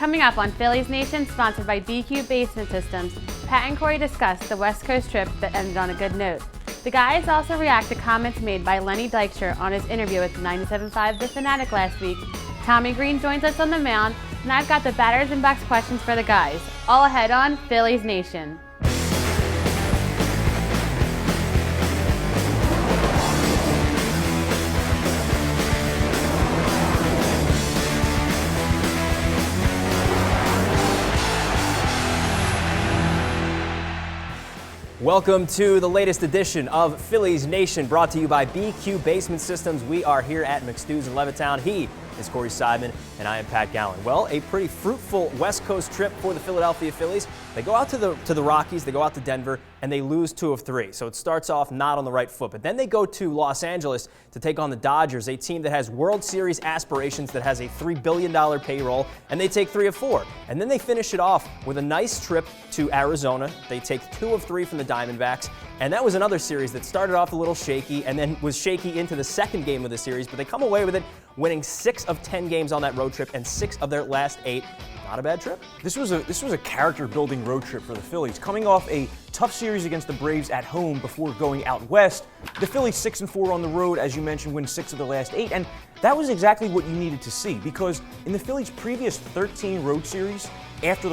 Coming up on Phillies Nation, sponsored by BQ Basement Systems, Pat and Corey discuss the West Coast trip that ended on a good note. The guys also react to comments made by Lenny Dykstra on his interview with 97.5 The Fanatic last week. Tommy Greene joins us on the mound, and I've got the batters and box questions for the guys. All ahead on Phillies Nation. Welcome to the latest edition of Phillies Nation, brought to you by BQ Basement Systems. We are here at McStew's in Levittown. He is Corey Seidman, and I am Pat Gallen. Well, a pretty fruitful West Coast trip for the Philadelphia Phillies. They go out to the Rockies, they go out to Denver, and they lose 2 of 3. So it starts off not on the right foot. But then they go to Los Angeles to take on the Dodgers, a team that has World Series aspirations, that has a $3 billion payroll, and they take 3 of 4. And then they finish it off with a nice trip to Arizona. They take 2 of 3 from the Diamondbacks. And that was another series that started off a little shaky and then was shaky into the second game of the series, but they come away with it, winning 6 of 10 games on that road trip and 6 of their last 8. Not a bad trip. This was a character-building road trip for the Phillies. Coming off a tough series against the Braves at home before going out west, the Phillies 6-4 on the road, as you mentioned, win 6 of the last 8, and that was exactly what you needed to see, because in the Phillies' previous 13 road series, after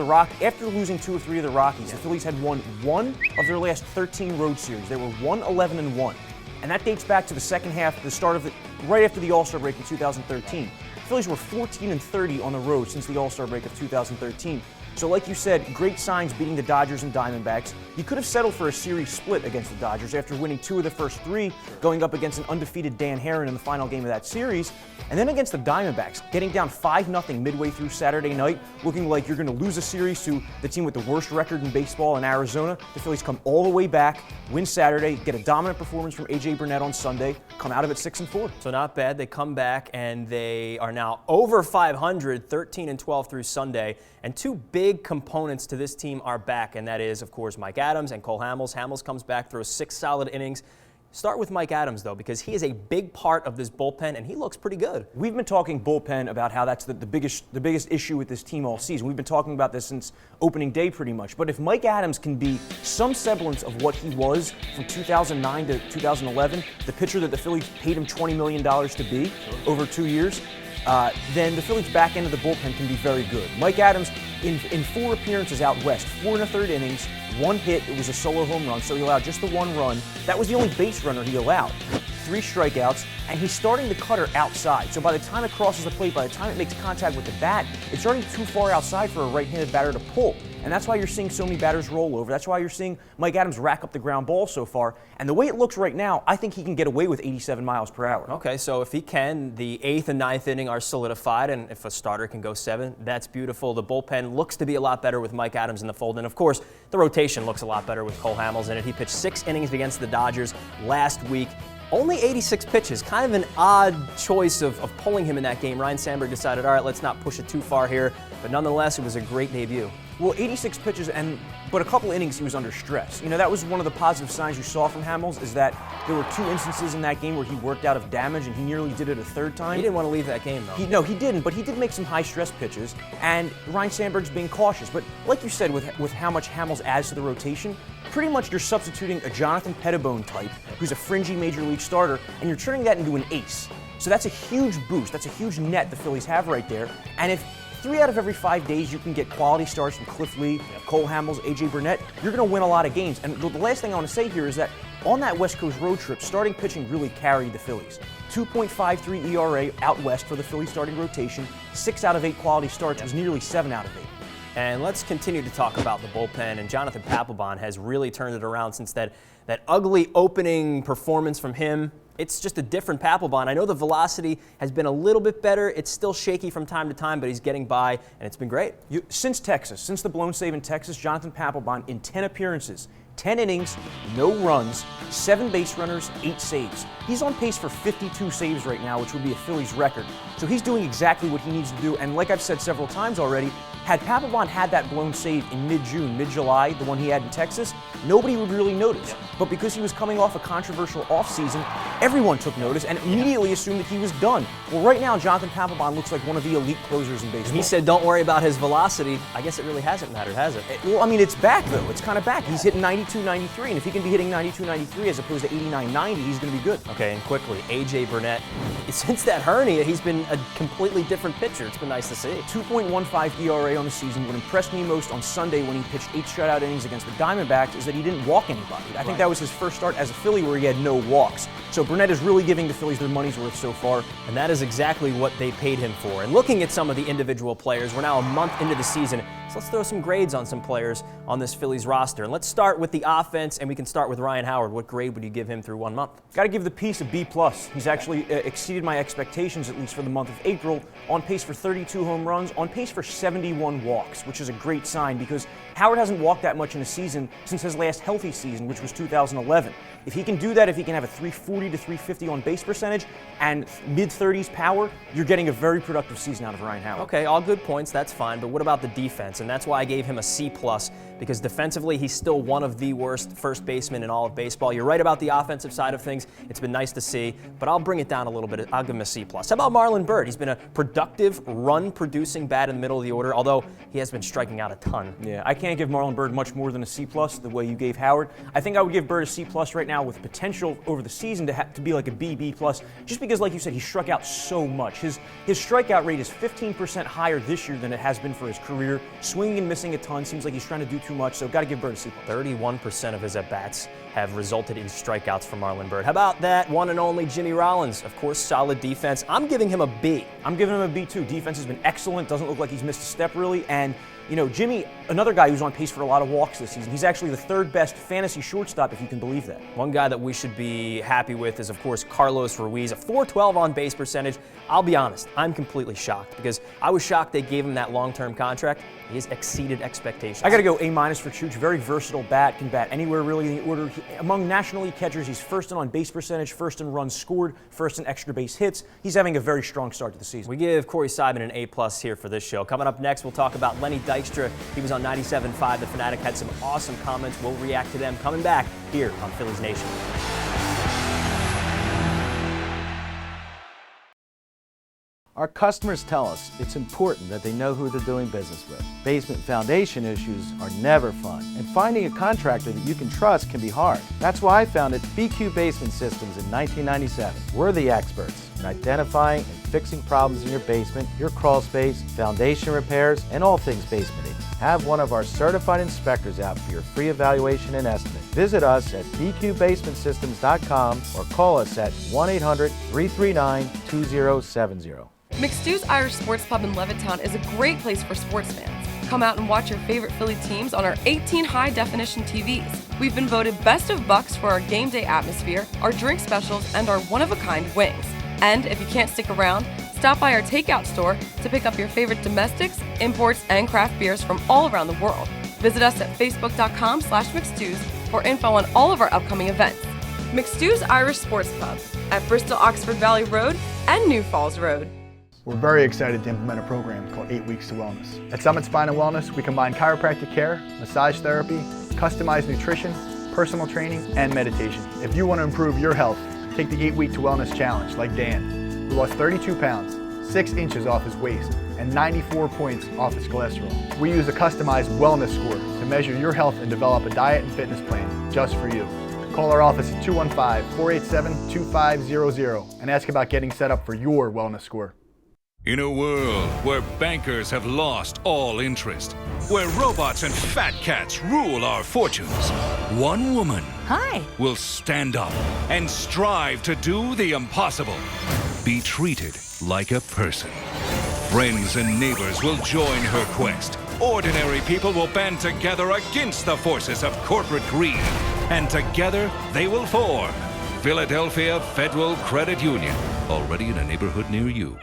losing 2 or 3 of the Rockies, the Phillies had won 1 of their last 13 road series. They were 1-11-1, and that dates back to the second half, right after the All-Star break in 2013. The Phillies were 14-30 on the road since the All-Star break of 2013. So like you said, great signs beating the Dodgers and Diamondbacks. You could have settled for a series split against the Dodgers after winning 2 of the first 3, going up against an undefeated Dan Herron in the final game of that series. And then against the Diamondbacks, getting down 5-0 midway through Saturday night, looking like you're going to lose a series to the team with the worst record in baseball in Arizona. The Phillies come all the way back, win Saturday, get a dominant performance from A.J. Burnett on Sunday, come out of it 6-4. So not bad. They come back and they are now over 500, 13-12 through Sunday. And 2 big components to this team are back, and that is, of course, Mike Adams and Cole Hamels. Hamels comes back, throws 6 solid innings. Start with Mike Adams, though, because he is a big part of this bullpen, and he looks pretty good. We've been talking bullpen about how that's the biggest issue with this team all season. We've been talking about this since opening day pretty much. But if Mike Adams can be some semblance of what he was from 2009 to 2011, the pitcher that the Phillies paid him $20 million to be over 2 years, then the Phillies' back end of the bullpen can be very good. Mike Adams, in 4 appearances out west, 4 1/3 innings, 1 hit. It was a solo home run, so he allowed just the 1 run. That was the only base runner he allowed. 3 strikeouts, and he's starting the cutter outside. So by the time it crosses the plate, by the time it makes contact with the bat, it's already too far outside for a right-handed batter to pull. And that's why you're seeing so many batters roll over. That's why you're seeing Mike Adams rack up the ground ball so far. And the way it looks right now, I think he can get away with 87 miles per hour. Okay, so if he can, the 8th and 9th inning are solidified, and if a starter can go 7, that's beautiful. The bullpen looks to be a lot better with Mike Adams in the fold. And of course, the rotation looks a lot better with Cole Hamels in it. He pitched 6 innings against the Dodgers last week. Only 86 pitches, kind of an odd choice of pulling him in that game. Ryne Sandberg decided, all right, let's not push it too far here. But nonetheless, it was a great debut. Well, 86 pitches, but a couple innings he was under stress. You know, that was one of the positive signs you saw from Hamels, is that there were 2 instances in that game where he worked out of damage, and he nearly did it a 3rd time. He didn't want to leave that game, though. No, he didn't, but he did make some high-stress pitches, and Ryne Sandberg's being cautious. But like you said, with how much Hamels adds to the rotation, pretty much you're substituting a Jonathan Pettibone type, who's a fringy major league starter, and you're turning that into an ace. So that's a huge boost. That's a huge net the Phillies have right there. And if 3 out of every 5 days you can get quality starts from Cliff Lee, Cole Hamels, A.J. Burnett, you're going to win a lot of games. And the last thing I want to say here is that on that West Coast road trip, starting pitching really carried the Phillies. 2.53 ERA out west for the Phillies starting rotation. 6 out of 8 quality starts was nearly 7 out of 8. And let's continue to talk about the bullpen. And Jonathan Papelbon has really turned it around since that ugly opening performance from him. It's just a different Papelbon. I know the velocity has been a little bit better. It's still shaky from time to time, but he's getting by, and it's been great. Since the blown save in Texas, Jonathan Papelbon, in 10 appearances, 10 innings, no runs, 7 base runners, 8 saves. He's on pace for 52 saves right now, which would be a Phillies record. So he's doing exactly what he needs to do, and like I've said several times already, had Papelbon had that blown save in mid-June, mid-July, the one he had in Texas, nobody would really notice. But because he was coming off a controversial offseason, everyone took notice and immediately assumed that he was done. Well, right now, Jonathan Papelbon looks like one of the elite closers in baseball. He said, don't worry about his velocity. I guess it really hasn't mattered, has it? Well, I mean, it's back, though. It's kind of back. He's hitting 92, 93, and if he can be hitting 92, 93 as opposed to 89, 90, he's going to be good. Okay, and quickly, A.J. Burnett, since that hernia, he's been a completely different pitcher. It's been nice to see. 2.15 ERA on the season. What impressed me most on Sunday when he pitched 8 shutout innings against the Diamondbacks is that he didn't walk anybody. I think that was his first start as a Philly where he had no walks. So Burnett is really giving the Phillies their money's worth so far. And that is exactly what they paid him for. And looking at some of the individual players, we're now a month into the season, so let's throw some grades on some players on this Phillies roster. And let's start with the offense, and we can start with Ryan Howard. What grade would you give him through 1 month? Got to give the piece a B+. He's actually exceeded my expectations, at least for the month of April, on pace for 32 home runs, on pace for 71 walks, which is a great sign because Howard hasn't walked that much in a season since his last healthy season, which was 2011. If he can do that, if he can have a 340 to 350 on base percentage and mid-30s power, you're getting a very productive season out of Ryan Howard. Okay, all good points, that's fine, but what about the defense? And that's why I gave him a C+, because defensively, he's still one of the worst first basemen in all of baseball. You're right about the offensive side of things. It's been nice to see, but I'll bring it down a little bit. I'll give him a C+. How about Marlon Byrd? He's been a productive, run-producing bat in the middle of the order, although he has been striking out a ton. Yeah, I can't give Marlon Byrd much more than a C+, the way you gave Howard. I think I would give Byrd a C+ right now with potential over the season to be like a B+, just because, like you said, he struck out so much. His strikeout rate is 15% higher this year than it has been for his career. Swinging and missing a ton, seems like he's trying to do too much, so got to give Byrd a C+. 31% of his at-bats have resulted in strikeouts for Marlon Byrd. How about that one and only Jimmy Rollins? Of course, solid defense. I'm giving him a B. I'm giving him a B too. Defense has been excellent. Doesn't look like he's missed a step really. And, you know, Jimmy, another guy who's on pace for a lot of walks this season. He's actually the 3rd best fantasy shortstop, if you can believe that. One guy that we should be happy with is, of course, Carlos Ruiz. A .412 on base percentage. I'll be honest, I'm completely shocked because I was shocked they gave him that long-term contract. He has exceeded expectations. I got to go A- for Chooch. Very versatile bat, can bat anywhere really in the order. Among National League catchers, he's first in on base percentage, first in runs scored, first in extra base hits. He's having a very strong start to the season. We give Corey Seidman an A+ here for this show. Coming up next, we'll talk about Lenny Dykstra. He was on 97.5. The Fanatic had some awesome comments. We'll react to them coming back here on Phillies Nation. Our customers tell us it's important that they know who they're doing business with. Basement foundation issues are never fun, and finding a contractor that you can trust can be hard. That's why I founded BQ Basement Systems in 1997. We're the experts in identifying and fixing problems in your basement, your crawl space, foundation repairs, and all things basementing. Have one of our certified inspectors out for your free evaluation and estimate. Visit us at bqbasementsystems.com or call us at 1-800-339-2070. McStew's Irish Sports Pub in Levittown is a great place for sports fans. Come out and watch your favorite Philly teams on our 18 high-definition TVs. We've been voted Best of Bucks for our game day atmosphere, our drink specials, and our one-of-a-kind wings. And if you can't stick around, stop by our takeout store to pick up your favorite domestics, imports, and craft beers from all around the world. Visit us at facebook.com/McStews for info on all of our upcoming events. McStew's Irish Sports Pub at Bristol Oxford Valley Road and New Falls Road. We're very excited to implement a program called 8 Weeks to Wellness. At Summit Spine and Wellness, we combine chiropractic care, massage therapy, customized nutrition, personal training, and meditation. If you want to improve your health, take the 8 Week to Wellness Challenge like Dan, who lost 32 pounds, 6 inches off his waist, and 94 points off his cholesterol. We use a customized wellness score to measure your health and develop a diet and fitness plan just for you. Call our office at 215-487-2500 and ask about getting set up for your wellness score. In a world where bankers have lost all interest, where robots and fat cats rule our fortunes, one woman will stand up and strive to do the impossible. Be treated like a person. Friends and neighbors will join her quest. Ordinary people will band together against the forces of corporate greed. And together they will form Philadelphia Federal Credit Union, already in a neighborhood near you.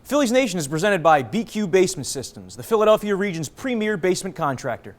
Phillies Nation is presented by BQ Basement Systems, the Philadelphia region's premier basement contractor.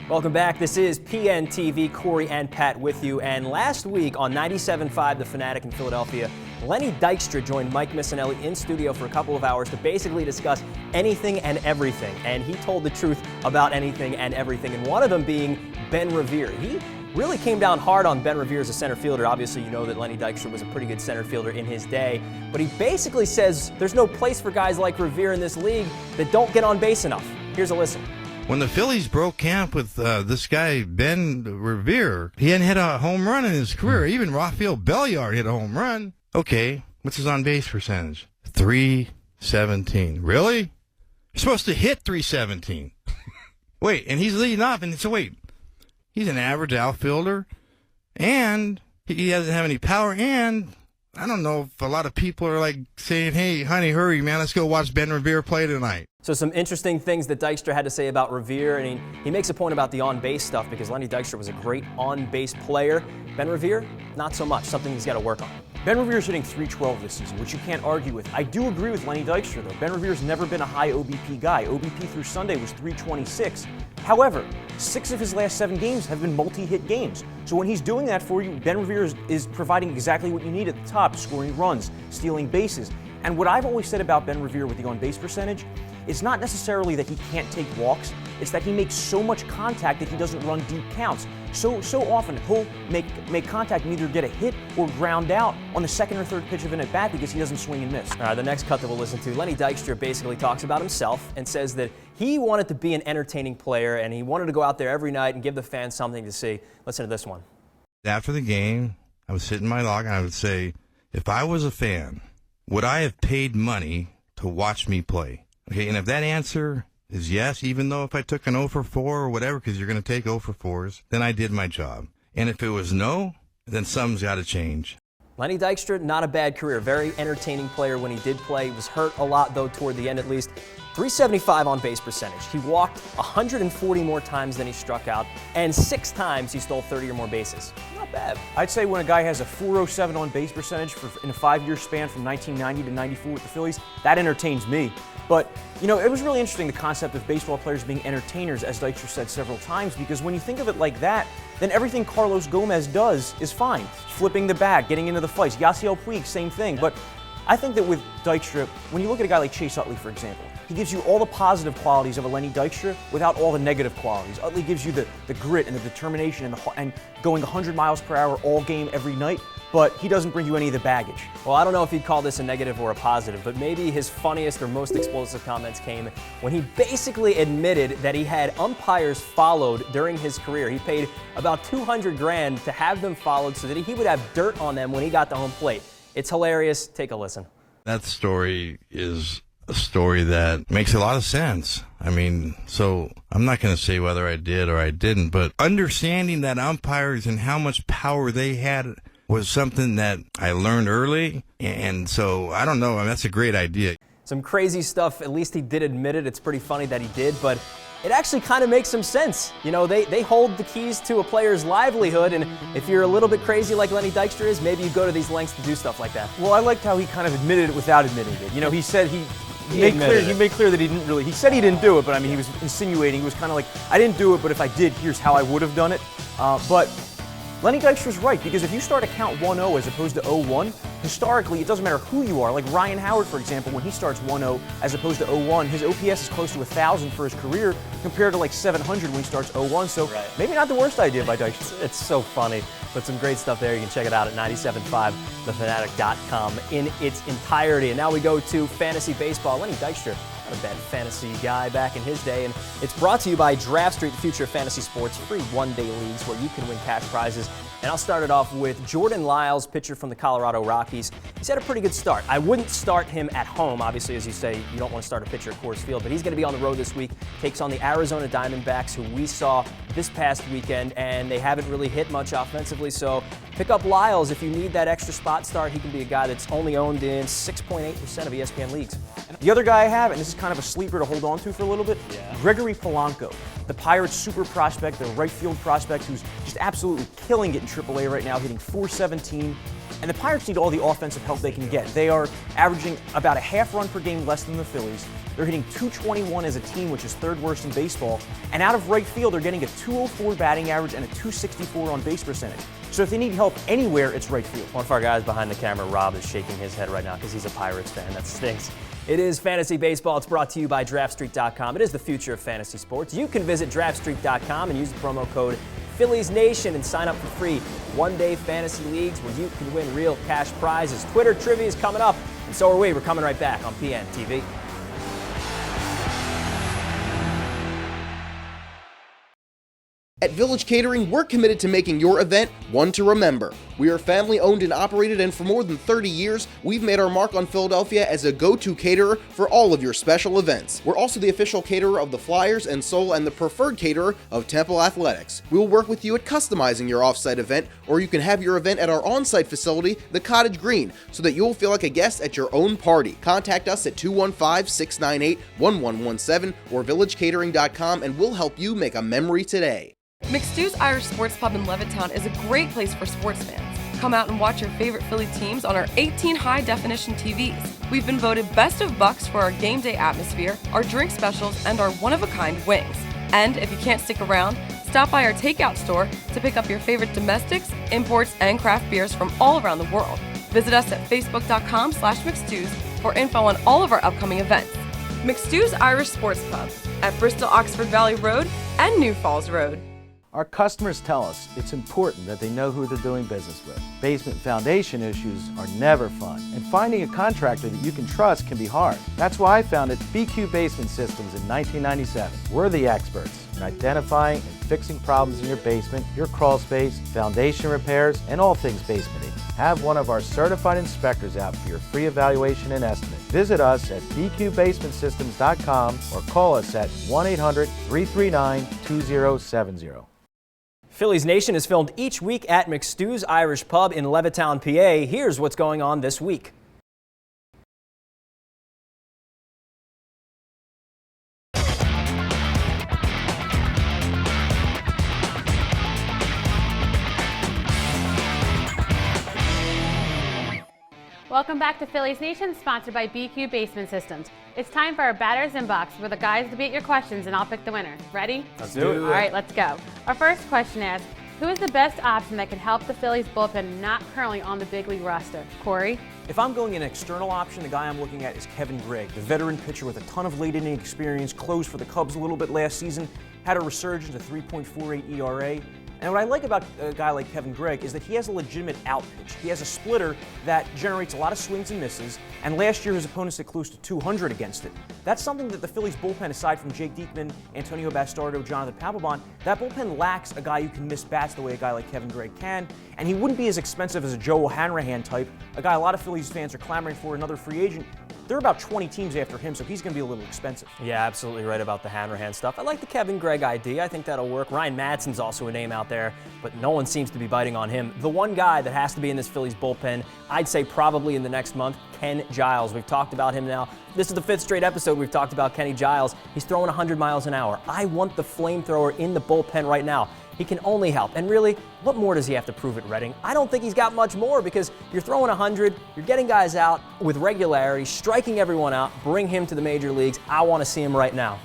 Welcome back. This is PNTV. Corey and Pat with you. And last week on 97.5 The Fanatic in Philadelphia, Lenny Dykstra joined Mike Missanelli in studio for a couple of hours to basically discuss anything and everything. And he told the truth about anything and everything, and one of them being Ben Revere. He really came down hard on Ben Revere as a center fielder. Obviously, you know that Lenny Dykstra was a pretty good center fielder in his day, but he basically says there's no place for guys like Revere in this league that don't get on base enough. Here's a listen. When the Phillies broke camp with this guy, Ben Revere, he hadn't hit a home run in his career. Even Rafael Belliard hit a home run. Okay, what's his on-base percentage? 317. Really? You're supposed to hit 317. Wait, and he's leading off, and so wait, he's an average outfielder, and he doesn't have any power, and I don't know if a lot of people are like saying, hey, honey, hurry, man, let's go watch Ben Revere play tonight. So some interesting things that Dykstra had to say about Revere, and he makes a point about the on-base stuff because Lenny Dykstra was a great on-base player. Ben Revere, not so much, something he's got to work on. Ben Revere's hitting .312 this season, which you can't argue with. I do agree with Lenny Dykstra, though. Ben Revere's never been a high OBP guy. OBP through Sunday was .326. However, 6 of his last 7 games have been multi-hit games. So when he's doing that for you, Ben Revere is providing exactly what you need at the top, scoring runs, stealing bases. And what I've always said about Ben Revere with the on-base percentage, it's not necessarily that he can't take walks, it's that he makes so much contact that he doesn't run deep counts. So often he'll make contact and either get a hit or ground out on the second or third pitch of an at-bat because he doesn't swing and miss. All right, the next cut that we'll listen to, Lenny Dykstra basically talks about himself and says that he wanted to be an entertaining player and he wanted to go out there every night and give the fans something to see. Listen to this one. After the game, I would sit in my log and I would say, if I was a fan, would I have paid money to watch me play? Okay, and if that answer is yes, even though if I took an 0 for 4 or whatever, because you're going to take 0 for 4s, then I did my job. And if it was no, then something's got to change. Lenny Dykstra, not a bad career. Very entertaining player when he did play. He was hurt a lot, though, toward the end at least. 375 on base percentage. He walked 140 more times than he struck out, and 6 times he stole 30 or more bases. Not bad. I'd say when a guy has a .407 on base percentage in a 5-year span from 1990 to 94 with the Phillies, that entertains me. But, you know, it was really interesting, the concept of baseball players being entertainers, as Dykstra said several times, because when you think of it like that, then everything Carlos Gomez does is fine. Flipping the bat, getting into the fights. Yasiel Puig, same thing. But I think that with Dykstra, when you look at a guy like Chase Utley, for example, he gives you all the positive qualities of a Lenny Dykstra without all the negative qualities. Utley gives you the grit and the determination and going 100 miles per hour all game every night, but he doesn't bring you any of the baggage. Well, I don't know if he'd call this a negative or a positive, but maybe his funniest or most explosive comments came when he basically admitted that he had umpires followed during his career. He paid about $200,000 to have them followed so that he would have dirt on them when he got to home plate. It's hilarious. Take a listen. That story is a story that makes a lot of sense. I mean, so I'm not going to say whether I did or I didn't, but understanding that umpires and how much power they had was something that I learned early, and so I don't know, I mean, that's a great idea. Some crazy stuff, at least he did admit it. It's pretty funny that he did, but it actually kind of makes some sense. You know, they hold the keys to a player's livelihood, and if you're a little bit crazy like Lenny Dykstra is, maybe you go to these lengths to do stuff like that. Well, I liked how he kind of admitted it without admitting it. You know, he said he made clear that he didn't really, he said he didn't do it, but I mean, he was insinuating, he was kind of like, I didn't do it, but if I did, here's how I would have done it. But Lenny Dykstra's right, because if you start to count 1-0 as opposed to 0-1, historically, it doesn't matter who you are. Like Ryan Howard, for example, when he starts 1-0 as opposed to 0-1, his OPS is close to 1,000 for his career compared to like 700 when he starts 0-1. So maybe not the worst idea by Dykstra. It's so funny, but some great stuff there. You can check it out at 975thefanatic.com in its entirety. And now we go to fantasy baseball. Lenny Dykstra, not a bad fantasy guy back in his day, and it's brought to you by Draft Street, the future of fantasy sports, free one-day leagues where you can win cash prizes. And I'll start it off with Jordan Lyles, pitcher from the Colorado Rockies. He's had a pretty good start. I wouldn't start him at home. Obviously, as you say, you don't want to start a pitcher at Coors Field, but he's going to be on the road this week. Takes on the Arizona Diamondbacks, who we saw this past weekend, and they haven't really hit much offensively. So pick up Lyles if you need that extra spot start. He can be a guy that's only owned in 6.8% of ESPN leagues. The other guy I have, and this is kind of a sleeper to hold on to for a little bit, Gregory Polanco, the Pirates' super prospect, their right field prospect, who's just absolutely killing it in AAA right now, hitting .417, And the Pirates need all the offensive help they can get. They are averaging about a half run per game less than the Phillies. They're hitting .221 as a team, which is third worst in baseball. And out of right field, they're getting a .204 batting average and a .264 on base percentage. So if they need help anywhere, it's right field. One of our guys behind the camera, Rob, is shaking his head right now because he's a Pirates fan. That stinks. It is Fantasy Baseball. It's brought to you by DraftStreet.com. It is the future of fantasy sports. You can visit DraftStreet.com and use the promo code Phillies Nation and sign up for free one-day fantasy leagues where you can win real cash prizes. Twitter trivia is coming up, and so are we. We're coming right back on PN TV. At Village Catering, we're committed to making your event one to remember. We are family owned and operated, and for more than 30 years, we've made our mark on Philadelphia as a go-to caterer for all of your special events. We're also the official caterer of the Flyers and Soul and the preferred caterer of Temple Athletics. We will work with you at customizing your off-site event, or you can have your event at our on-site facility, the Cottage Greene, so that you'll feel like a guest at your own party. Contact us at 215-698-1117 or villagecatering.com and we'll help you make a memory today. McStew's Irish Sports Pub in Levittown is a great place for sports fans. Come out and watch your favorite Philly teams on our 18 high-definition TVs. We've been voted best of Bucks for our game day atmosphere, our drink specials, and our one-of-a-kind wings. And if you can't stick around, stop by our takeout store to pick up your favorite domestics, imports, and craft beers from all around the world. Visit us at facebook.com/McStews for info on all of our upcoming events. McStew's Irish Sports Pub at Bristol Oxford Valley Road and New Falls Road. Our customers tell us it's important that they know who they're doing business with. Basement foundation issues are never fun, and finding a contractor that you can trust can be hard. That's why I founded BQ Basement Systems in 1997. We're the experts in identifying and fixing problems in your basement, your crawl space, foundation repairs, and all things basementing. Have one of our certified inspectors out for your free evaluation and estimate. Visit us at bqbasementsystems.com or call us at 1-800-339-2070. Phillies Nation is filmed each week at McStew's Irish Pub in Levittown, PA. Here's what's going on this week. Welcome back to Phillies Nation, sponsored by BQ Basement Systems. It's time for our Batter's Inbox, where the guys debate your questions and I'll pick the winner. Ready? Let's do it. All right, let's go. Our first question asks, who is the best option that can help the Phillies bullpen not currently on the big league roster? Corey? If I'm going an external option, the guy I'm looking at is Kevin Gregg, the veteran pitcher with a ton of late inning experience, closed for the Cubs a little bit last season, had a resurgence, a 3.48 ERA. And what I like about a guy like Kevin Gregg is that he has a legitimate out pitch. He has a splitter that generates a lot of swings and misses, and last year his opponents hit close to 200 against it. That's something that the Phillies bullpen, aside from Jake Diekman, Antonio Bastardo, Jonathan Papelbon, that bullpen lacks a guy who can miss bats the way a guy like Kevin Gregg can, and he wouldn't be as expensive as a Joe O'Hanrahan type, a guy a lot of Phillies fans are clamoring for, another free agent. There are about 20 teams after him, so he's going to be a little expensive. Yeah, absolutely right about the Hanrahan stuff. I like the Kevin Gregg idea. I think that'll work. Ryan Madsen's also a name out there, but no one seems to be biting on him. The one guy that has to be in this Phillies bullpen, I'd say probably in the next month, Ken Giles. We've talked about him now. This is the 5th straight episode we've talked about Kenny Giles. He's throwing 100 miles an hour. I want the flamethrower in the bullpen right now. He can only help. And really, what more does he have to prove at Reading? I don't think he's got much more, because you're throwing 100, you're getting guys out with regularity, striking everyone out, bring him to the major leagues. I want to see him right now.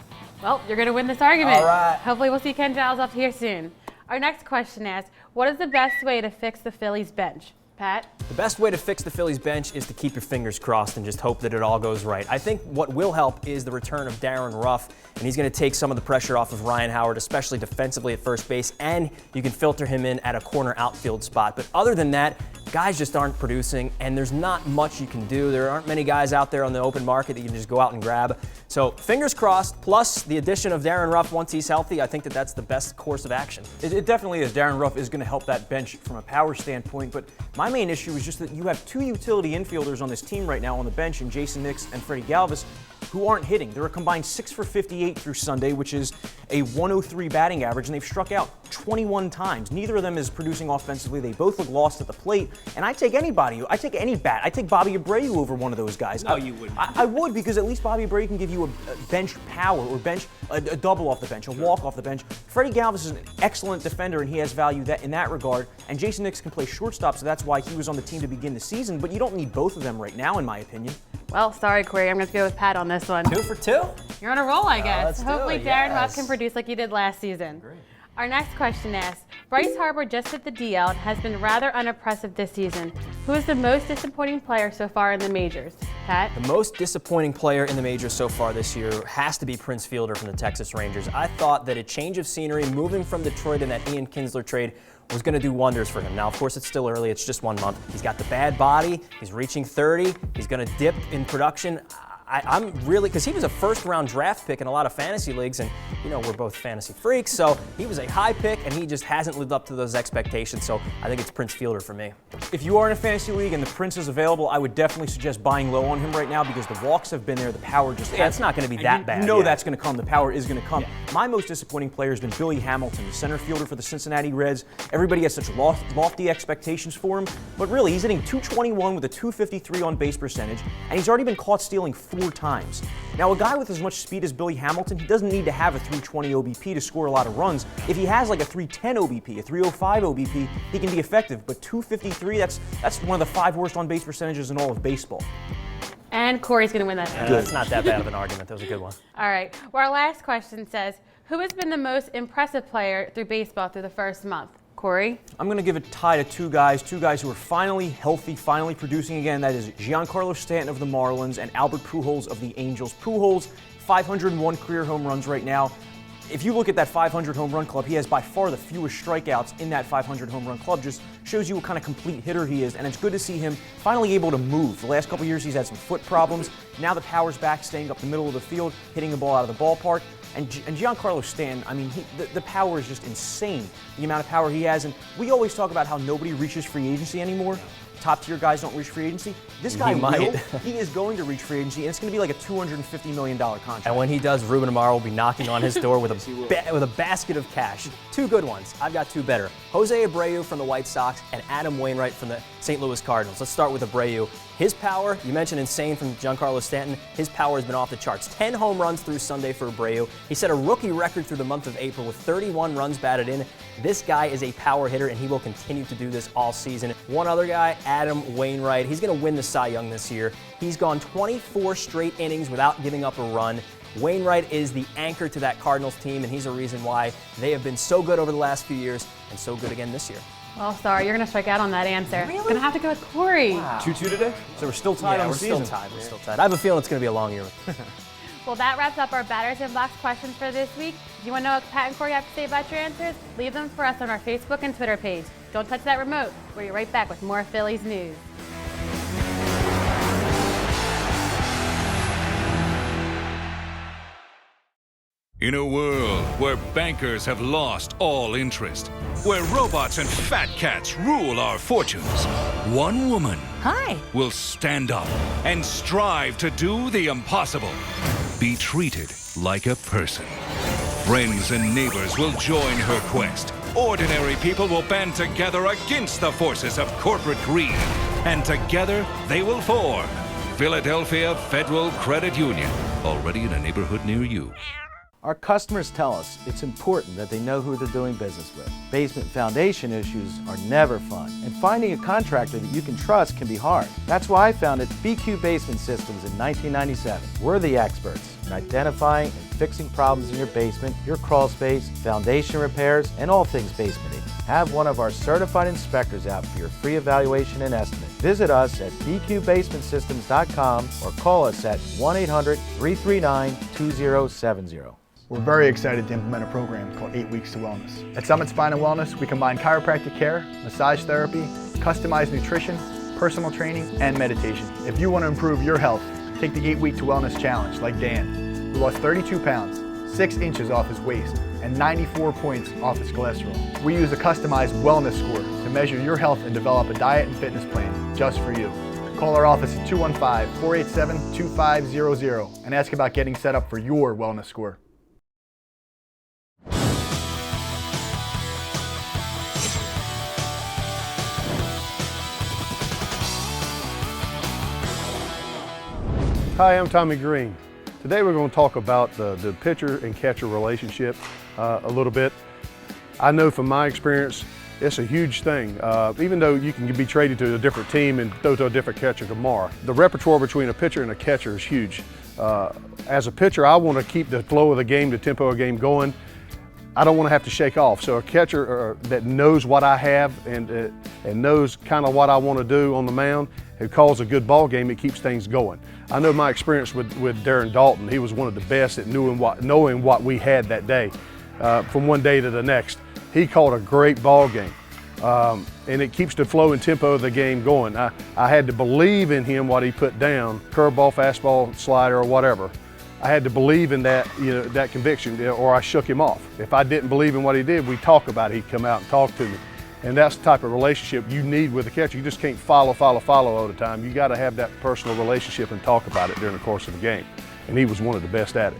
Well, you're going to win this argument. All right. Hopefully we'll see Ken Giles up here soon. Our next question asks, what is the best way to fix the Phillies bench? Pat? The best way to fix the Phillies bench is to keep your fingers crossed and just hope that it all goes right. I think what will help is the return of Darren Ruff, and he's going to take some of the pressure off of Ryan Howard, especially defensively at first base, and you can filter him in at a corner outfield spot. But other than that, guys just aren't producing, and there's not much you can do. There aren't many guys out there on the open market that you can just go out and grab. So fingers crossed, plus the addition of Darren Ruff once he's healthy, I think that that's the best course of action. It definitely is. Darren Ruff is going to help that bench from a power standpoint, but my main issue is just that you have two utility infielders on this team right now on the bench in Jason Nix and Freddie Galvis. who aren't hitting. They're a combined 6 for 58 through Sunday, which is a 103 batting average, and they've struck out 21 times. Neither of them is producing offensively. They both look lost at the plate, and I take anybody. I take any bat. I take Bobby Abreu over one of those guys. No, you wouldn't. I would, because at least Bobby Abreu can give you a bench power, or a double off the bench, a walk off the bench. Freddie Galvis is an excellent defender, and he has value in that regard. And Jason Nix can play shortstop, so that's why he was on the team to begin the season. But you don't need both of them right now, in my opinion. Well, sorry, Corey. I'm going to go with Pat on this one. 2 for 2. You're on a roll, I guess. Let's do Hopefully it, Darren yes. Huff can produce like he did last season. Great. Our next question asks, Bryce Harper just hit the DL and has been rather unimpressive this season. Who is the most disappointing player so far in the majors? Pat? The most disappointing player in the majors so far this year has to be Prince Fielder from the Texas Rangers. I thought that a change of scenery, moving from Detroit in that Ian Kinsler trade, was going to do wonders for him. Now, of course, it's still early. It's just 1 month. He's got the bad body. He's reaching 30. He's going to dip in production. I'm really, because he was a first-round draft pick in a lot of fantasy leagues, and, you know, we're both fantasy freaks, so he was a high pick, and he just hasn't lived up to those expectations, so I think it's Prince Fielder for me. If you are in a fantasy league and the Prince is available, I would definitely suggest buying low on him right now, because the walks have been there, the power just Yeah, it's not going to be that bad. You know yeah. that's going to come. The power is going to come. Yeah. My most disappointing player has been Billy Hamilton, the center fielder for the Cincinnati Reds. Everybody has such lofty expectations for him, but really, he's hitting .221 with a .253 on base percentage, and he's already been caught stealing 4 times. Now, a guy with as much speed as Billy Hamilton, he doesn't need to have a .320 OBP to score a lot of runs. If he has like a .310 OBP, a .305 OBP, he can be effective. But .253, that's one of the 5 worst on-base percentages in all of baseball. And Corey's going to win that. It's not that bad of an argument. That was a good one. All right. Well, our last question says, who has been the most impressive player through baseball through the first month? Corey? I'm going to give a tie to two guys who are finally healthy, finally producing again. That is Giancarlo Stanton of the Marlins and Albert Pujols of the Angels. Pujols, 501 career home runs right now. If you look at that 500 home run club, he has by far the fewest strikeouts in that 500 home run club. Just shows you what kind of complete hitter he is, and it's good to see him finally able to move. The last couple years he's had some foot problems. Now the power's back, staying up the middle of the field, hitting the ball out of the ballpark. And Giancarlo Stanton, I mean, the power is just insane, the amount of power he has. And we always talk about how nobody reaches free agency anymore. Top-tier guys don't reach free agency. This guy might. He is going to reach free agency, and it's going to be like a $250 million contract. And when he does, Ruben Amaro will be knocking on his door with a basket of cash. 2 good ones. I've got 2 better. Jose Abreu from the White Sox and Adam Wainwright from the St. Louis Cardinals. Let's start with Abreu. His power, you mentioned insane from Giancarlo Stanton. His power has been off the charts. 10 home runs through Sunday for Abreu. He set a rookie record through the month of April with 31 runs batted in. This guy is a power hitter, and he will continue to do this all season. One other guy, Adam Wainwright. He's going to win the Cy Young this year. He's gone 24 straight innings without giving up a run. Wainwright is the anchor to that Cardinals team, and he's a reason why they have been so good over the last few years and so good again this year. Well, sorry, you're going to strike out on that answer. Really? Going to have to go with Corey. Wow. 2-2 today? So we're still tied on the season. We're still tied. I have a feeling it's going to be a long year. Well, that wraps up our Batters and Box questions for this week. If you want to know what Pat and Corey have to say about your answers, leave them for us on our Facebook and Twitter page. Don't touch that remote. We'll be right back with more Phillies news. In a world where bankers have lost all interest, where robots and fat cats rule our fortunes, one woman will stand up and strive to do the impossible. Be treated like a person. Friends and neighbors will join her quest. Ordinary people will band together against the forces of corporate greed. And together they will form Philadelphia Federal Credit Union, already in a neighborhood near you. Our customers tell us it's important that they know who they're doing business with. Basement foundation issues are never fun, and finding a contractor that you can trust can be hard. That's why I founded BQ Basement Systems in 1997. We're the experts in identifying and fixing problems in your basement, your crawl space, foundation repairs, and all things basementing. Have one of our certified inspectors out for your free evaluation and estimate. Visit us at bqbasementsystems.com or call us at 1-800-339-2070. We're very excited to implement a program called 8 Weeks to Wellness. At Summit Spine and Wellness, we combine chiropractic care, massage therapy, customized nutrition, personal training, and meditation. If you want to improve your health, take the 8 Week to Wellness Challenge like Dan, who lost 32 pounds, 6 inches off his waist, and 94 points off his cholesterol. We use a customized wellness score to measure your health and develop a diet and fitness plan just for you. Call our office at 215-487-2500 and ask about getting set up for your wellness score. Hi, I'm Tommy Greene. Today we're going to talk about the pitcher and catcher relationship a little bit. I know from my experience, it's a huge thing. Even though you can be traded to a different team and throw to a different catcher tomorrow, the repertoire between a pitcher and a catcher is huge. As a pitcher, I want to keep the flow of the game, the tempo of the game going. I don't want to have to shake off. So a catcher that knows what I have and knows kind of what I want to do on the mound, who calls a good ball game, it keeps things going. I know my experience with Darren Dalton. He was one of the best at knowing what we had that day. From one day to the next, he called a great ball game, and it keeps the flow and tempo of the game going. I had to believe in him, what he put down, curveball, fastball, slider, or whatever. I had to believe in that, that conviction, or I shook him off. If I didn't believe in what he did, we'd talk about it. He'd come out and talk to me. And that's the type of relationship you need with a catcher. You just can't follow all the time. You got to have that personal relationship and talk about it during the course of the game. And he was one of the best at it.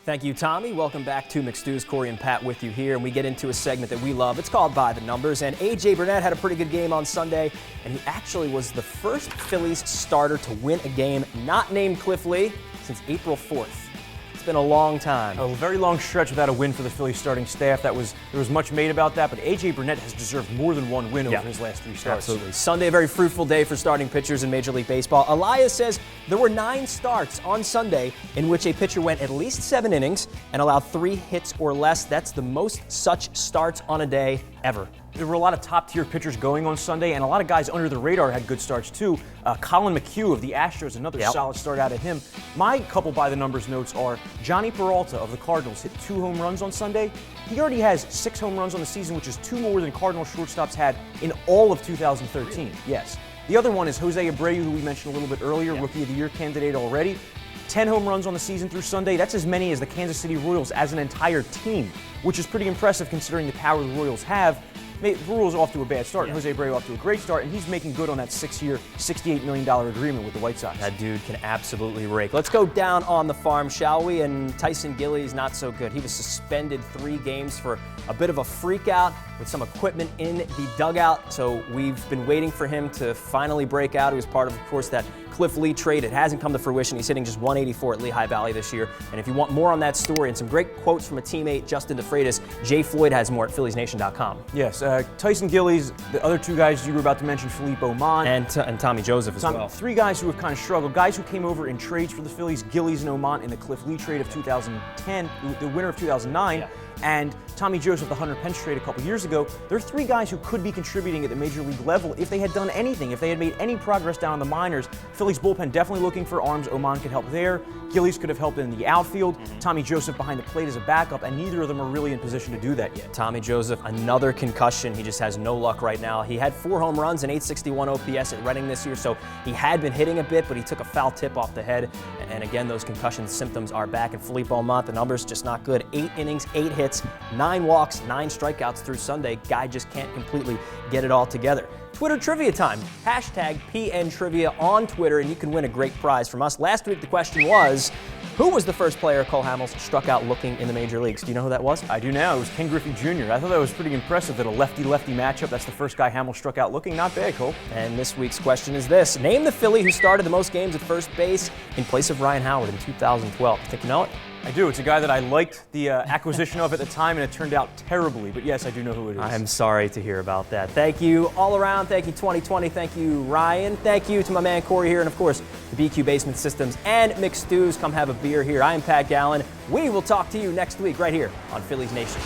Thank you, Tommy. Welcome back to McStew's. Corey and Pat with you here, and we get into a segment that we love. It's called By the Numbers, and A.J. Burnett had a pretty good game on Sunday, and he actually was the first Phillies starter to win a game not named Cliff Lee since April 4th. It's been a long time. A very long stretch without a win for the Phillies starting staff. There was much made about that, but A.J. Burnett has deserved more than one win over his last 3 starts. Absolutely. Sunday, a very fruitful day for starting pitchers in Major League Baseball. Elias says there were 9 starts on Sunday in which a pitcher went at least 7 innings and allowed 3 hits or less. That's the most such starts on a day ever. There were a lot of top-tier pitchers going on Sunday, and a lot of guys under the radar had good starts too. Colin McHugh of the Astros, another solid start out of him. My couple by-the-numbers notes are Johnny Peralta of the Cardinals hit 2 home runs on Sunday. He already has 6 home runs on the season, which is 2 more than Cardinal shortstops had in all of 2013. Really? Yes. The other one is Jose Abreu, who we mentioned a little bit earlier, Rookie of the Year candidate already. 10 home runs on the season through Sunday. That's as many as the Kansas City Royals as an entire team, which is pretty impressive considering the power the Royals have. The Royals off to a bad start, and Jose Abreu off to a great start, and he's making good on that 6-year, $68 million agreement with the White Sox. That dude can absolutely rake. Let's go down on the farm, shall we? And Tyson Gillies, not so good. He was suspended 3 games for a bit of a freak out with some equipment in the dugout, so we've been waiting for him to finally break out. He was part of course, that Cliff Lee trade. It hasn't come to fruition. He's hitting just 184 at Lehigh Valley this year. And if you want more on that story and some great quotes from a teammate, Justin DeFreitas, Jay Floyd has more at PhilliesNation.com. Yes, Tyson Gillies, the other 2 guys you were about to mention, Philippe Oman. And Tommy Joseph as well. 3 guys who have kind of struggled. Guys who came over in trades for the Phillies, Gillies and Oman in the Cliff Lee trade of 2010, the winner of 2009. And Tommy Joseph, the Hunter Pence trade a couple years ago. There are 3 guys who could be contributing at the major league level if they had done anything, if they had made any progress down in the minors. Phillies bullpen definitely looking for arms. Oman could help there. Gillies could have helped in the outfield. Tommy Joseph behind the plate as a backup, and neither of them are really in position to do that yet. Tommy Joseph, another concussion. He just has no luck right now. He had 4 home runs and 861 OPS at Reading this year, so he had been hitting a bit, but he took a foul tip off the head. And again, those concussion symptoms are back. And Philippe Aumont, the numbers just not good. 8 innings, 8 hits, 9 walks, 9 strikeouts through Sunday. Guy just can't completely get it all together. Twitter trivia time. Hashtag PN Trivia on Twitter, and you can win a great prize from us. Last week, the question was, who was the first player Cole Hamels struck out looking in the major leagues? Do you know who that was? I do now. It was Ken Griffey Jr. I thought that was pretty impressive that a lefty-lefty matchup, that's the first guy Hamels struck out looking. Not bad, Cole. And this week's question is this. Name the Philly who started the most games at first base in place of Ryan Howard in 2012. Think you know it? I do. It's a guy that I liked the acquisition of at the time, and it turned out terribly. But yes, I do know who it is. I'm sorry to hear about that. Thank you all around. Thank you 2020. Thank you, Ryan. Thank you to my man Corey here, and of course, the BQ Basement Systems and McStew's. Come have a beer here. I am Pat Gallen. We will talk to you next week right here on Phillies Nation.